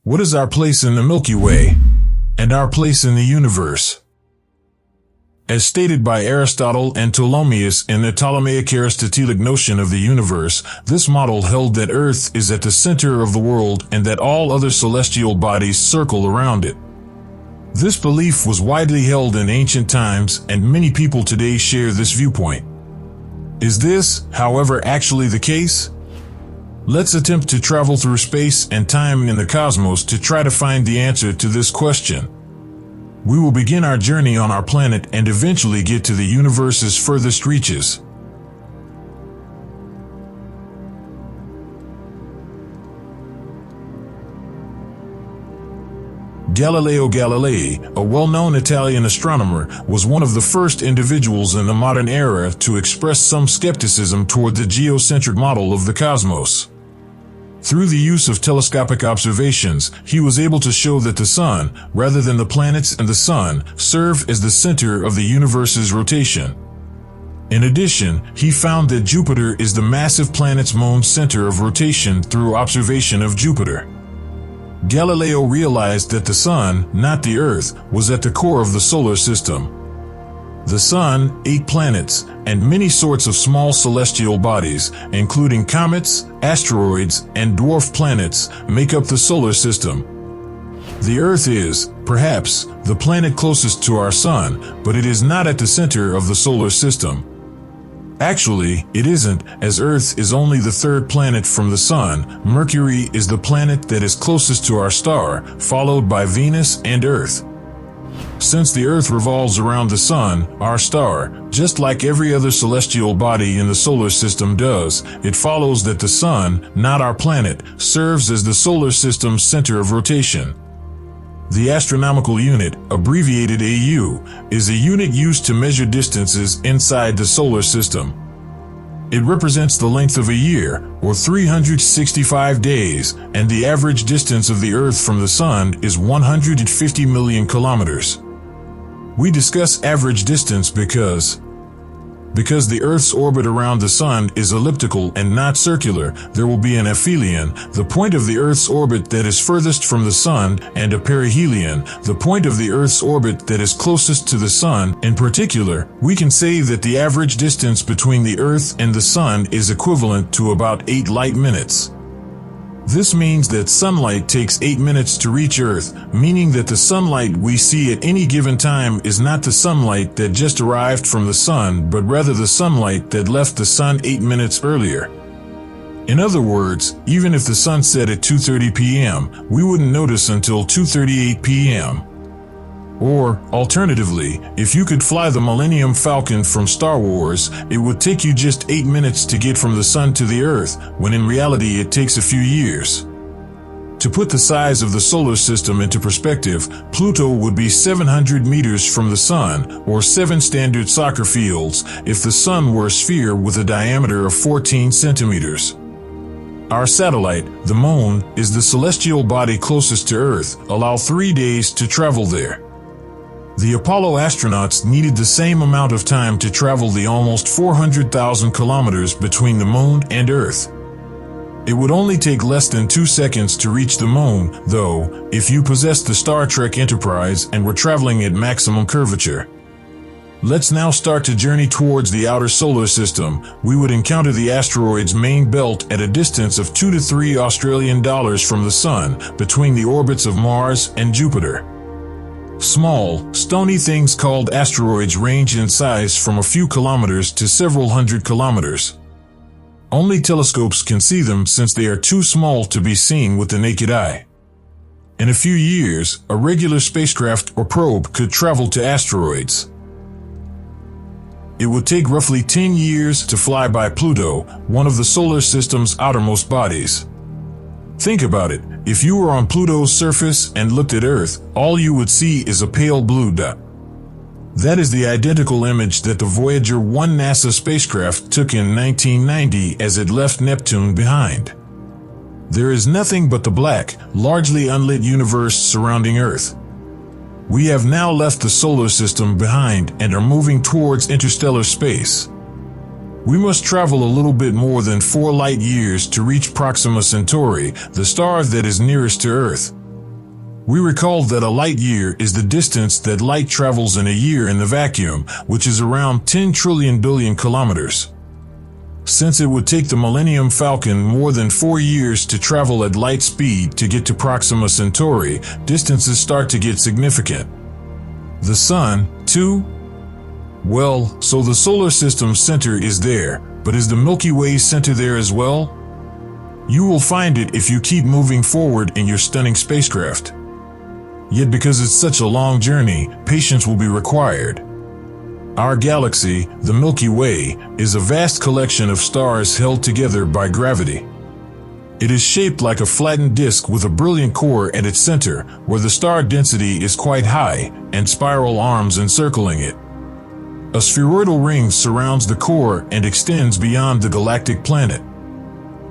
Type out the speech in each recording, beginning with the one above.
What is our place in the Milky Way, and our place in the universe? As stated by Aristotle and Ptolemaeus in the Ptolemaic Aristotelic notion of the universe, this model held that Earth is at the center of the world and that all other celestial bodies circle around it. This belief was widely held in ancient times, and many people today share this viewpoint. Is this, however, actually the case? Let's attempt to travel through space and time in the cosmos to try to find the answer to this question. We will begin our journey on our planet and eventually get to the universe's furthest reaches. Galileo Galilei, a well-known Italian astronomer, was one of the first individuals in the modern era to express some skepticism toward the geocentric model of the cosmos. Through the use of telescopic observations, he was able to show that the Sun, rather than the planets and the Sun, serve as the center of the universe's rotation. In addition, he found that Jupiter is the massive planet's moon's center of rotation through observation of Jupiter. Galileo realized that the Sun, not the Earth, was at the core of the solar system. The Sun, 8 planets, and many sorts of small celestial bodies, including comets, asteroids, and dwarf planets, make up the solar system. The Earth is, perhaps, the planet closest to our Sun, but it is not at the center of the solar system. Actually, it isn't, as Earth is only the 3rd planet from the Sun. Mercury is the planet that is closest to our star, followed by Venus and Earth. Since the Earth revolves around the Sun, our star, just like every other celestial body in the solar system does, it follows that the Sun, not our planet, serves as the solar system's center of rotation. The astronomical unit, abbreviated AU, is a unit used to measure distances inside the solar system. It represents the length of a year, or 365 days, and the average distance of the Earth from the Sun is 150 million kilometers. We discuss average distance because the Earth's orbit around the Sun is elliptical and not circular. There will be an aphelion, the point of the Earth's orbit that is furthest from the Sun, and a perihelion, the point of the Earth's orbit that is closest to the Sun. In particular, we can say that the average distance between the Earth and the Sun is equivalent to about 8 light minutes. This means that sunlight takes 8 minutes to reach Earth, meaning that the sunlight we see at any given time is not the sunlight that just arrived from the Sun, but rather the sunlight that left the Sun 8 minutes earlier. In other words, even if the sun set at 2:30 p.m., we wouldn't notice until 2:38 p.m. Or, alternatively, if you could fly the Millennium Falcon from Star Wars, it would take you just 8 minutes to get from the Sun to the Earth, when in reality it takes a few years. To put the size of the solar system into perspective, Pluto would be 700 meters from the Sun, or 7 standard soccer fields, if the Sun were a sphere with a diameter of 14 centimeters. Our satellite, the Moon, is the celestial body closest to Earth, allow 3 days to travel there. The Apollo astronauts needed the same amount of time to travel the almost 400,000 kilometers between the Moon and Earth. It would only take less than 2 seconds to reach the Moon, though, if you possessed the Star Trek Enterprise and were traveling at maximum curvature. Let's now start to journey towards the outer solar system. We would encounter the asteroid's main belt at a distance of 2 to 3 Australian dollars from the Sun, between the orbits of Mars and Jupiter. Small, stony things called asteroids range in size from a few kilometers to several hundred kilometers. Only telescopes can see them since they are too small to be seen with the naked eye. In a few years, a regular spacecraft or probe could travel to asteroids. It would take roughly 10 years to fly by Pluto, one of the solar system's outermost bodies. Think about it. If you were on Pluto's surface and looked at Earth, all you would see is a pale blue dot. That is the identical image that the Voyager 1 NASA spacecraft took in 1990 as it left Neptune behind. There is nothing but the black, largely unlit universe surrounding Earth. We have now left the solar system behind and are moving towards interstellar space. We must travel a little bit more than 4 light years to reach Proxima Centauri, the star that is nearest to Earth. We recall that a light year is the distance that light travels in a year in the vacuum, which is around 10 trillion billion kilometers. Since it would take the Millennium Falcon more than 4 years to travel at light speed to get to Proxima Centauri, distances start to get significant. The Sun, too? Well, so the solar system's center is there, but is the Milky Way's center there as well? You will find it if you keep moving forward in your stunning spacecraft. Yet because it's such a long journey, patience will be required. Our galaxy, the Milky Way, is a vast collection of stars held together by gravity. It is shaped like a flattened disk with a brilliant core at its center, where the star density is quite high, and spiral arms encircling it. A spheroidal ring surrounds the core and extends beyond the galactic planet.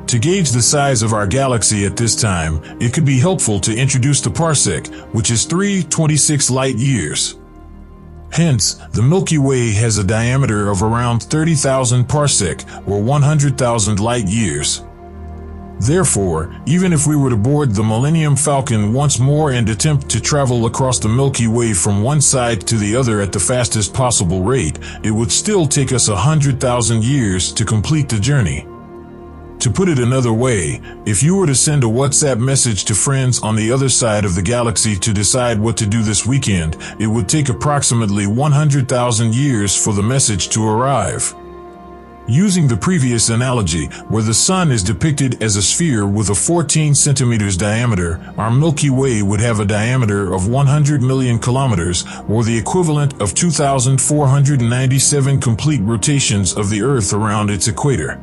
To gauge the size of our galaxy at this time, it could be helpful to introduce the parsec, which is 326 light years. Hence, the Milky Way has a diameter of around 30,000 parsec, or 100,000 light years. Therefore, even if we were to board the Millennium Falcon once more and attempt to travel across the Milky Way from one side to the other at the fastest possible rate, it would still take us 100,000 years to complete the journey. To put it another way, if you were to send a WhatsApp message to friends on the other side of the galaxy to decide what to do this weekend, it would take approximately 100,000 years for the message to arrive. Using the previous analogy, where the Sun is depicted as a sphere with a 14 centimeters diameter, our Milky Way would have a diameter of 100 million kilometers, or the equivalent of 2,497 complete rotations of the Earth around its equator.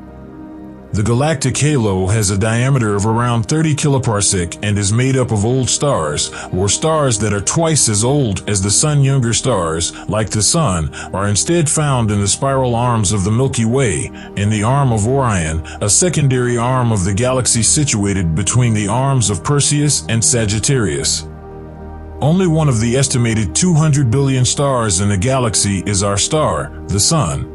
The galactic halo has a diameter of around 30 kiloparsec and is made up of old stars, or stars that are twice as old as the Sun. Younger stars, like the Sun, are instead found in the spiral arms of the Milky Way, in the arm of Orion, a secondary arm of the galaxy situated between the arms of Perseus and Sagittarius. Only one of the estimated 200 billion stars in the galaxy is our star, the Sun.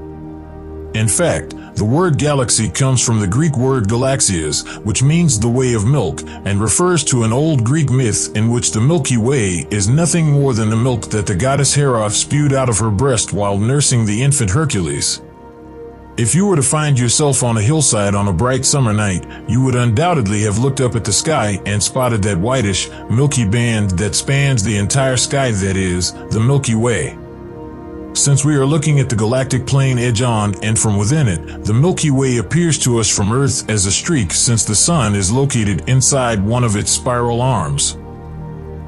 In fact, the word galaxy comes from the Greek word galaxias, which means the way of milk, and refers to an old Greek myth in which the Milky Way is nothing more than the milk that the goddess Hera spewed out of her breast while nursing the infant Hercules. If you were to find yourself on a hillside on a bright summer night, you would undoubtedly have looked up at the sky and spotted that whitish, milky band that spans the entire sky, that is, the Milky Way. Since we are looking at the galactic plane edge-on and from within it, the Milky Way appears to us from Earth as a streak, since the Sun is located inside one of its spiral arms.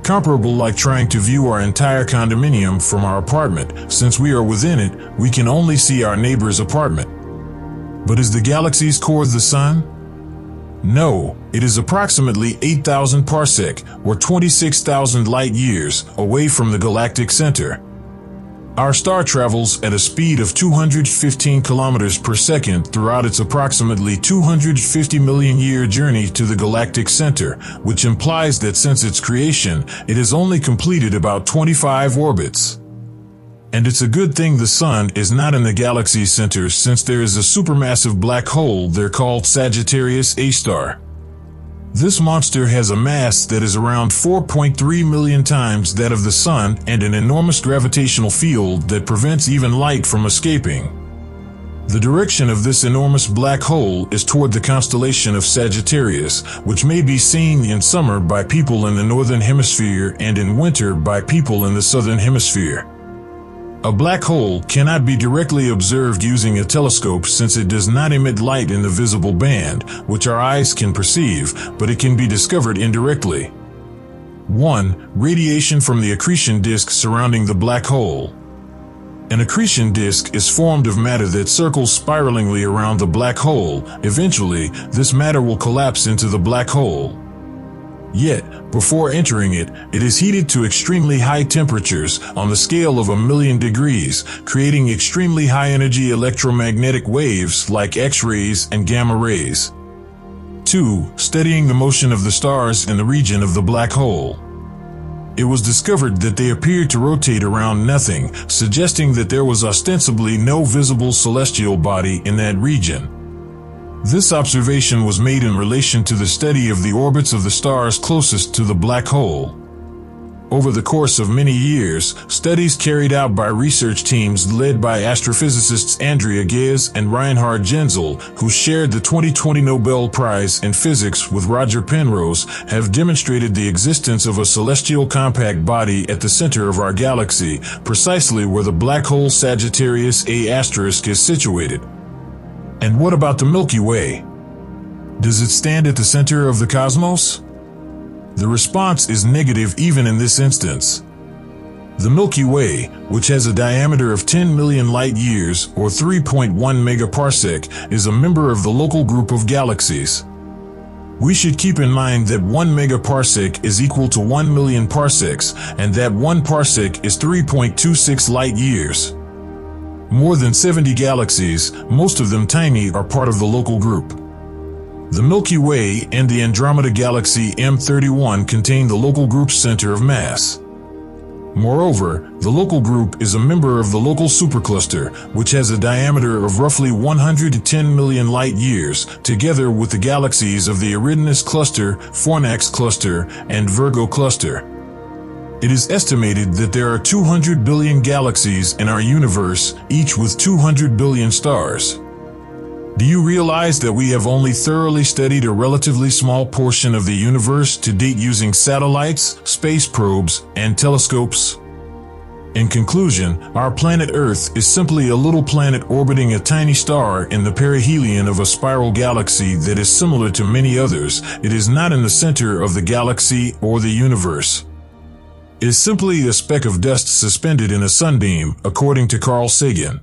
Comparable like trying to view our entire condominium from our apartment. Since we are within it, we can only see our neighbor's apartment. But is the galaxy's core the Sun? No, it is approximately 8,000 parsec, or 26,000 light years, away from the galactic center. Our star travels at a speed of 215 kilometers per second throughout its approximately 250 million year journey to the galactic center, which implies that since its creation, it has only completed about 25 orbits. And it's a good thing the Sun is not in the galaxy's center, since there is a supermassive black hole there called Sagittarius A star. This monster has a mass that is around 4.3 million times that of the Sun and an enormous gravitational field that prevents even light from escaping. The direction of this enormous black hole is toward the constellation of Sagittarius, which may be seen in summer by people in the northern hemisphere and in winter by people in the southern hemisphere. A black hole cannot be directly observed using a telescope, since it does not emit light in the visible band, which our eyes can perceive, but it can be discovered indirectly. 1. Radiation from the accretion disk surrounding the black hole. An accretion disk is formed of matter that circles spiralingly around the black hole. Eventually, this matter will collapse into the black hole. Yet, before entering it, it is heated to extremely high temperatures on the scale of 1,000,000 degrees, creating extremely high-energy electromagnetic waves like X-rays and gamma rays. 2. Studying the motion of the stars in the region of the black hole. It was discovered that they appeared to rotate around nothing, suggesting that there was ostensibly no visible celestial body in that region. This observation was made in relation to the study of the orbits of the stars closest to the black hole. Over the course of many years, studies carried out by research teams led by astrophysicists Andrea Ghez and Reinhard Genzel, who shared the 2020 Nobel Prize in Physics with Roger Penrose, have demonstrated the existence of a celestial compact body at the center of our galaxy, precisely where the black hole Sagittarius A* is situated. And what about the Milky Way? Does it stand at the center of the cosmos? The response is negative even in this instance. The Milky Way, which has a diameter of 10 million light-years or 3.1 megaparsec, is a member of the local group of galaxies. We should keep in mind that 1 megaparsec is equal to 1 million parsecs, and that 1 parsec is 3.26 light-years. More than 70 galaxies, most of them tiny, are part of the local group. The Milky Way and the Andromeda Galaxy M31 contain the local group's center of mass. Moreover, the local group is a member of the local supercluster, which has a diameter of roughly 110 million light-years, together with the galaxies of the Eridanus cluster, Fornax cluster, and Virgo cluster. It is estimated that there are 200 billion galaxies in our universe, each with 200 billion stars. Do you realize that we have only thoroughly studied a relatively small portion of the universe to date using satellites, space probes, and telescopes? In conclusion, our planet Earth is simply a little planet orbiting a tiny star in the perihelion of a spiral galaxy that is similar to many others. It is not in the center of the galaxy or the universe. It is simply a speck of dust suspended in a sunbeam, according to Carl Sagan.